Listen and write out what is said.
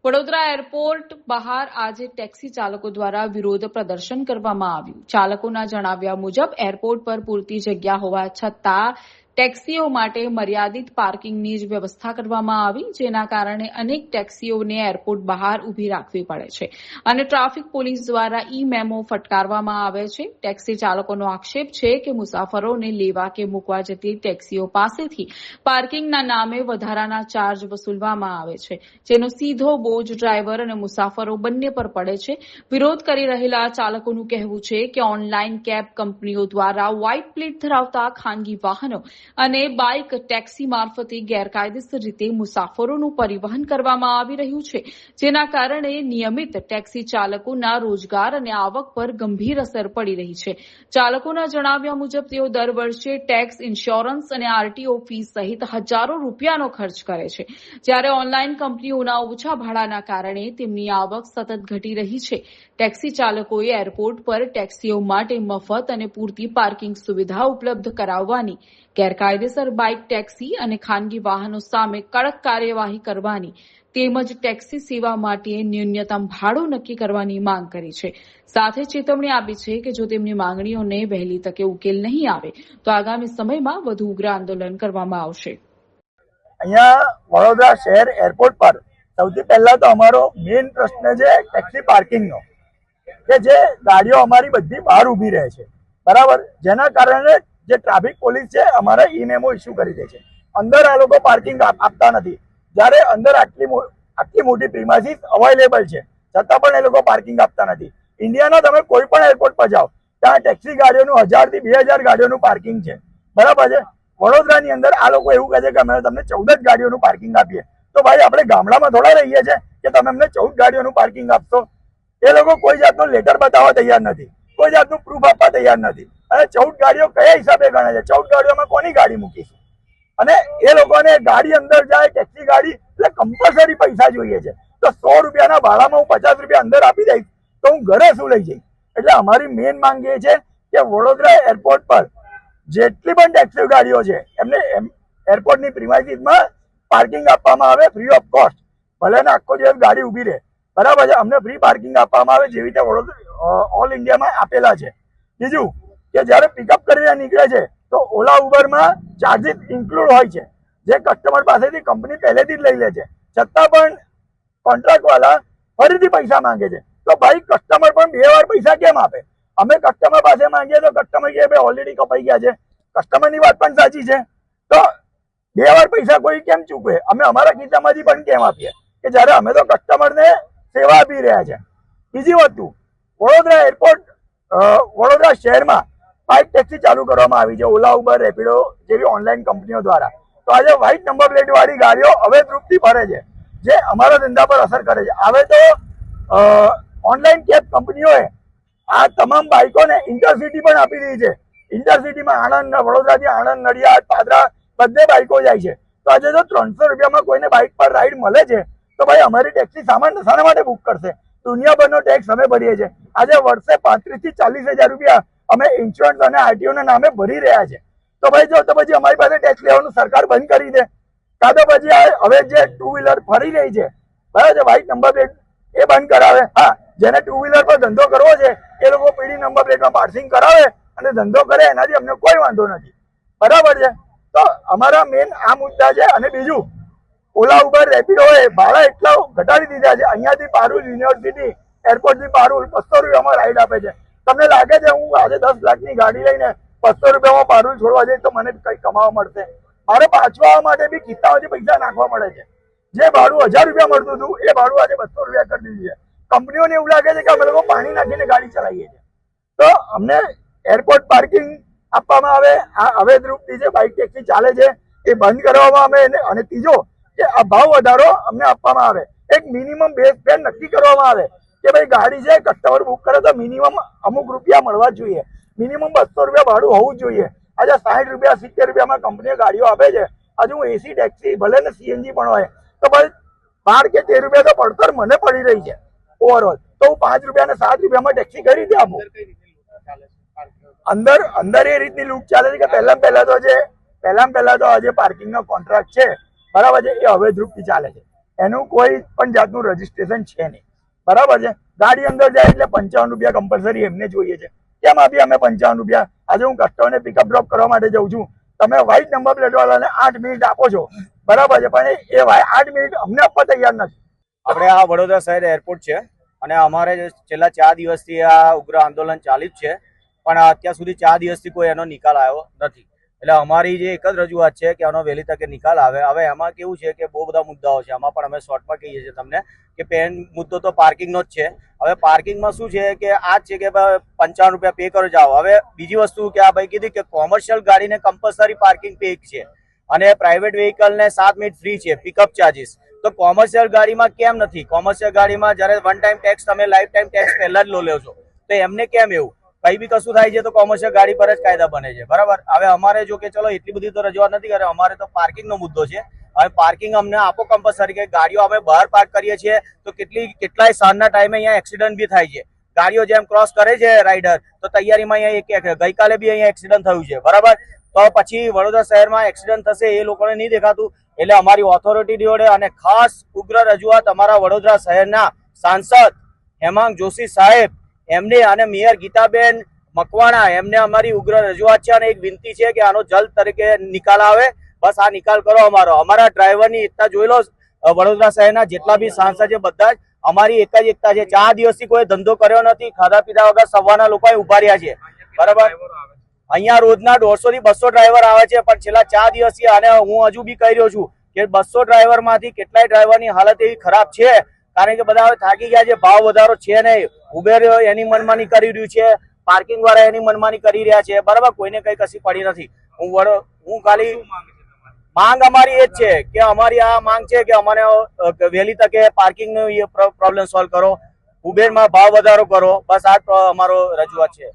Vadodara airport બહાર આજે taxi ચાલકો દ્વારા વિરોધ પ્રદર્શન કરવામાં આવ્યું। ચાલકોના જણાવ્યા મુજબ એરપોર્ટ પર પૂરતી જગ્યા હોવા છતાં ટેક્સીઓ માટે મર્યાદિત પાર્કિંગની જ વ્યવસ્થા કરવામાં આવી, જેના કારણે અનેક ટેક્સીઓને એરપોર્ટ બહાર ઊભી રાખવી પડે છે અને ટ્રાફિક પોલીસ દ્વારા ઈ મેમો ફટકારવામાં આવે છે। ટેક્સી ચાલકોનો આક્ષેપ છે કે મુસાફરોને લેવા કે મૂકવા જતી ટેક્સીઓ પાસેથી પાર્કિંગના નામે વધારાના ચાર્જ વસૂલવામાં આવે છે, જેનો સીધો બોજ ડ્રાઈવર અને મુસાફરો બંને પર પડે છે। વિરોધ કરી રહેલા ચાલકોનું કહેવું છે કે ઓનલાઈન કેબ કંપનીઓ દ્વારા વ્હાઇટ પ્લેટ ધરાવતા ખાનગી વાહનો અને બાઇક ટેક્સી મારફતે ગેરકાયદેસર રીતે મુસાફરોનું પરિવહન કરવામાં આવી રહ્યું છે, જેના કારણે નિયમિત ટેક્સી ચાલકોના રોજગાર અને આવક પર ગંભીર અસર પડી રહી છે। ચાલકોના જણાવ્યા મુજબ તેઓ દર વર્ષે ટેક્સ, ઇન્સ્યોરન્સ અને આરટીઓ ફી સહિત હજારો રૂપિયાનો ખર્ચ કરે છે, જ્યારે ઓનલાઈન કંપનીઓના ઓછા ભાડાના કારણે તેમની આવક સતત ઘટી રહી છે। ટેક્સી ચાલકોએ એરપોર્ટ પર ટેક્સીઓ માટે મફત અને પૂરતી પાર્કિંગ સુવિધા ઉપલબ્ધ કરાવવાની, ગેરકાયદેસર બાઇક ટેક્સી અને ખાનગી વાહનો સામે કડક કાર્યવાહી કરવાની તેમજ ટેક્સી સેવા માટે ન્યૂનતમ ભાડું નક્કી કરવાની માંગ કરી છે। સાથે ચેતવણી આપી છે કે જો તેમની માંગણીઓને વહેલી તકે ઉકેલ નહીં આવે તો આગામી સમયમાં વધુ ઉગ્ર આંદોલન કરવામાં આવશે। અહીંયા વડોદરા શહેર એરપોર્ટ પર સૌથી પહેલા તો અમારો મેઇન પ્રશ્ન છે ટેક્સી પાર્કિંગનો, કે જે ગાડીઓ અમારી બધી બહાર ઊભી રહે છે, બરાબર, જેના કારણે જે ટ્રાફિક પોલીસ છે અમારા ઈ મેમો ઇસ્યુ કરી દે છે। અંદર આ લોકો પાર્કિંગ આપતા નથી, જ્યારે અંદર આટલી મોટી પ્રીમાઇસીસ અવેલેબલ છે છતાં પણ એ લોકો પાર્કિંગ આપતા નથી। ઇન્ડિયાના તમે કોઈ પણ એરપોર્ટ પર જાઓ ત્યાં ટેક્સી ગાડીઓનું 1000 થી 2000 ગાડીઓનું પાર્કિંગ છે, બરાબર છે। વડોદરાની અંદર આ લોકો એવું કહે છે કે અમે તમને 14 જ ગાડીઓનું પાર્કિંગ આપીએ, તો ભાઈ આપણે ગામડામાં થોડા રહીએ છીએ કે તમે અમને 14 ગાડીઓનું પાર્કિંગ આપશો? એ લોકો કોઈ જાતનું લેટર બતાવવા તૈયાર નથી, કોઈ જાતનું પ્રૂફ આપવા તૈયાર નથી, અને 14 ગાડીઓ કયા હિસાબે ગણે છે? 14 ગાડીઓમાં કોની ગાડી મૂકીશું? અને એ લોકોને ગાડી અંદર જાય ટેક્સી ગાડી એટલે કમ્પલસરી પૈસા જોઈએ છે, તો 100 રૂપિયાના ભાડામાં હું 50 રૂપિયા અંદર આપી દઈશ તો હું ઘરે શું લઈ જઈશ? એટલે અમારી મેઇન માંગ એ છે કે વડોદરા એરપોર્ટ પર જેટલી પણ ટેક્સી ગાડીઓ છે એમને એરપોર્ટની પ્રિમાઇસીસમાં પાર્કિંગ આપવામાં આવે ફ્રી ઓફ કોસ્ટ, ભલે ને આખો દિવસ ગાડી ઊભી રહે, બરાબર છે, અમને ફ્રી પાર્કિંગ આપવામાં આવે જેવી રીતે વડોદરા ઓલ ઇન્ડિયામાં આપેલા છે। બીજું કે જ્યારે પિકઅપ કરીને નીકળે છે તો ઓલા ઉબરમાં ચાર્જિસ ઇન્ક્લુડ હોય છે, જે કસ્ટમર પાસેથી કંપની પહેલેથી જ લઈ લે છે, છતાં પણ કોન્ટ્રાક્ટ વાળા ફરીથી પૈસા માંગે છે। તો ભાઈ કસ્ટમર પણ 2 વાર પૈસા કેમ આપે? અમે કસ્ટમર પાસે માંગીએ તો કસ્ટમર કહે ભાઈ ઓલરેડી કપાઈ ગયા છે। કસ્ટમરની વાત પણ સાચી છે, તો 2 વાર પૈસા કોઈ કેમ ચૂકવે? અમે અમારા ખિસ્સામાંથી પણ કેમ આપીએ કે જયારે અમે તો કસ્ટમરને સેવા આપી રહ્યા છે। બીજી વસ્તુ, વડોદરા એરપોર્ટ વડોદરા શહેરમાં બાઇક ટેક્સી ચાલુ કરવામાં આવી છે, ઓલા, ઉબર, રેપિડો જેવી ઓનલાઈન કંપનીઓ દ્વારા। તો આજે વ્હાઇટ નંબર પ્લેટ વાળી ગાડીઓ અવૈધ રૂપથી ફરે છે, જે અમારા ધંધા પર અસર કરે છે। હવે તો ઓનલાઈન કેબ કંપનીઓએ આ તમામ બાઇકોને ઇન્ટરસિટી પણ આપી દીધી છે। ઇન્ટરસિટીમાં આણંદ, વડોદરાથી આણંદ, નડિયાદ, પાદરા બધે બાઇકો જાય છે। તો આજે જો 300 રૂપિયામાં કોઈને બાઇક પર રાઈડ મળે છે તો ભાઈ અમારી ટેક્સી શાના માટે બુક કરશે? દુનિયાભરનો ટેક્સ અમે ભરીએ છીએ। આજે વર્ષે 35 થી 40 હજાર રૂપિયા અમે ઇન્સ્યોરન્સ અને આરટીઓ ના નામે ભરી રહ્યા છે। તો ભાઈ જો તો પછી અમારી પાસે ટેક્સ લેવાનું સરકાર બંધ કરી દે, કાં તો પછી હવે જે 2 વ્હીલર ફરી રહી છે, બરાબર છે, વ્હાઇટ નંબર પ્લેટ એ બંધ કરાવે। હા, જેને 2 વ્હીલર પર ધંધો કરવો છે એ લોકો પીળી નંબર પ્લેટમાં પાર્સિંગ કરાવે અને ધંધો કરે, એનાથી અમને કોઈ વાંધો નથી, બરાબર છે। તો અમારા મેઇન આ મુદ્દા છે। અને બીજું, ઓલા, ઉબર, રેપિડો એ ભાડા એટલા ઘટાડી દીધા છે। અહીંયાથી પારુલ યુનિવર્સિટી એરપોર્ટથી પારુલ 200 રૂપિયામાં રાઈડ આપે છે। તમને લાગે છે હું આજે 10 લાખની ગાડી લઈને 200 રૂપિયામાં પારુલ છોડવા જઈશ તો મને કઈ કમાવા મળશે? મારે પાછું આવવા માટે બી ખિસ્સામાંથી પૈસા નાખવા મળે છે। જે ભાડું 1000 રૂપિયા મળતું હતું એ ભાડું આજે 200 રૂપિયા કરી દીધું છે। કંપનીઓને એવું લાગે છે કે અમે લોકો પાણી નાખીને ગાડી ચલાવીએ છીએ। તો અમને એરપોર્ટ પાર્કિંગ આપવામાં આવે, આ અવૈધ રૂપથી જે બાઇક ટેક્સી ચાલે છે એ બંધ કરવામાં આવે, અને ત્રીજો કે આ ભાવ વધારો અમને આપવામાં આવે। એક મિનિમમ બેઝ ફેર નક્કી કરવામાં આવે કે ભાઈ ગાડી છે કસ્ટમર બુક કરે તો મિનિમમ અમુક રૂપિયા મળવા જોઈએ, મિનિમમ 200 રૂપિયા ભાડું હોવું જ જોઈએ। આજે 60 રૂપિયા 70 રૂપિયામાં કંપનીઓ ગાડીઓ આપે છે। હજુ હું એસી ટેક્સી ભલે ને સીએનજી પણ હોય તો ભાઈ 12 કે 13 રૂપિયા તો પડતર મને પડી રહી છે ઓવરઓલ, તો હું 5 રૂપિયા અને 7 રૂપિયામાં ટેક્સી કઈ રીતે આપું? અંદર એ રીતની લૂંટ ચાલે છે કે પહેલા તો આ જે પાર્કિંગનો કોન્ટ્રાક્ટ છે, બરાબર છે, એ અવૈધ રૂપથી ચાલે છે। એનું કોઈ પણ જાતનું રજીસ્ટ્રેશન છે નહીં, બરાબર છે. ગાડી અંદર જાય એટલે 55 રૂપિયા કમ્પલસરી એમને જોઈએ છે. કેમ આપી અમે 55 રૂપિયા? આજે હું કસ્ટમરને પિકઅપ ડ્રોપ કરવા માટે જાઉં છું, તમે વ્હાઇટ નંબર પ્લેટ વાળાને 8 મિનિટ આપો છો, બરાબર છે, પણ એ 8 મિનિટ અમને આપવા તૈયાર નથી. આપણે આ વડોદરા શહેર એરપોર્ટ છે અને અમારે છેલ્લા 4 દિવસથી આ ઉગ્ર આંદોલન ચાલુ જ છે, પણ અત્યાર સુધી 4 દિવસથી કોઈ એનો નિકાલ આવ્યો નથી. એટલે અમારી જે એક જ રજૂઆત છે કે આનો વહેલી તકે નિકાલ આવે. હવે એમાં કેવું છે કે બહુ બધા મુદ્દાઓ છે, આમાં પણ અમે શોર્ટમાં કહીએ છીએ તમને કે પેન મુદ્દો તો પાર્કિંગનો જ છે. હવે પાર્કિંગમાં શું છે કે આ જ છે કે 55 રૂપિયા પે કરો જાઓ. હવે બીજી વસ્તુ કે આ ભાઈ કીધી કે કોમર્શિયલ ગાડીને કમ્પલસરી પાર્કિંગ પે છે અને પ્રાઇવેટ વ્હીકલને 7 મિનિટ ફ્રી છે પિકઅપ ચાર્જીસ. તો કોમર્શિયલ ગાડીમાં કેમ નથી? કોમર્શિયલ ગાડીમાં જ્યારે વન ટાઈમ ટેક્સ તમે લાઈફ ટાઈમ ટેક્સ પહેલા જ લો છો, તો એમને કેમ એવું? કઈ બી કશું થાય છે તો કોમર્શિયલ ગાડી પર જ કાયદા બને છે, બરાબર. હવે અમારે જો કે ચલો એટલી બધી તો રજૂઆત નથી કરે, અમારે તો પાર્કિંગનો મુદ્દો છે. હવે પાર્કિંગ અમને આપો કમ્પલસરી, કે ગાડીઓ અમે બહાર પાર્ક કરીએ છીએ તો કેટલાય સાંજના ટાઈમે અહીંયા એક્સિડન્ટ બી થાય છે. ગાડીઓ જેમ ક્રોસ કરે છે રાઇડર, તો તૈયારીમાં અહીંયા ગઈકાલે બી અહીંયા એક્સિડન્ટ થયું છે, બરાબર. તો પછી વડોદરા શહેરમાં એક્સિડન્ટ થશે એ લોકોને નહીં દેખાતું. એટલે અમારી ઓથોરિટી જોડે અને ખાસ ઉગ્ર રજૂઆત અમારા વડોદરા શહેરના સાંસદ હેમાંગ જોશી સાહેબ એમને અને મેયર ગીતાબેન મકવાણા એમને અમારી ઉગ્ર રજૂઆત છે અને એક વિનંતી છે કે આનો જલ્દ તરીકે નિકાલ આવે. બસ આ નિકાલ કરો અમારો. અમારા ડ્રાઈવરની એકતા જોઈ લો, વડોદરા શહેરના જેટલા બી સાંસદ છે બધા જ અમારી એક જ એકતા છે. 4 દિવસથી કોઈ ધંધો કર્યો નથી, ખાધા પીધા વગર સવારના લોકો ઉભા રહ્યા છે, બરાબર. અહીંયા રોજના 150 થી 200 ડ્રાઈવર આવે છે, પણ છેલ્લા 4 દિવસથી અને હું હજુ બી કહી રહ્યો છું કે 200 ડ્રાઈવર માંથી કેટલાય ડ્રાઈવરની હાલત એવી ખરાબ છે કારણ કે બધા થાકી ગયા છે. ભાવ વધારો છે નહીં, ઉબેર એની મનમાની કરી રહ્યું છે, પાર્કિંગ વાળા એની મનમાની કરી રહ્યા છે, બરાબર. કોઈને કઈ કશી પડી નથી. હું ખાલી માંગ અમારી એ જ છે કે અમારી આ માંગ છે કે અમને વહેલી તકે પાર્કિંગ નો પ્રોબ્લેમ સોલ્વ કરો, ઉબેરમાં ભાવ વધારો કરો. બસ આ અમારો રજૂઆત છે.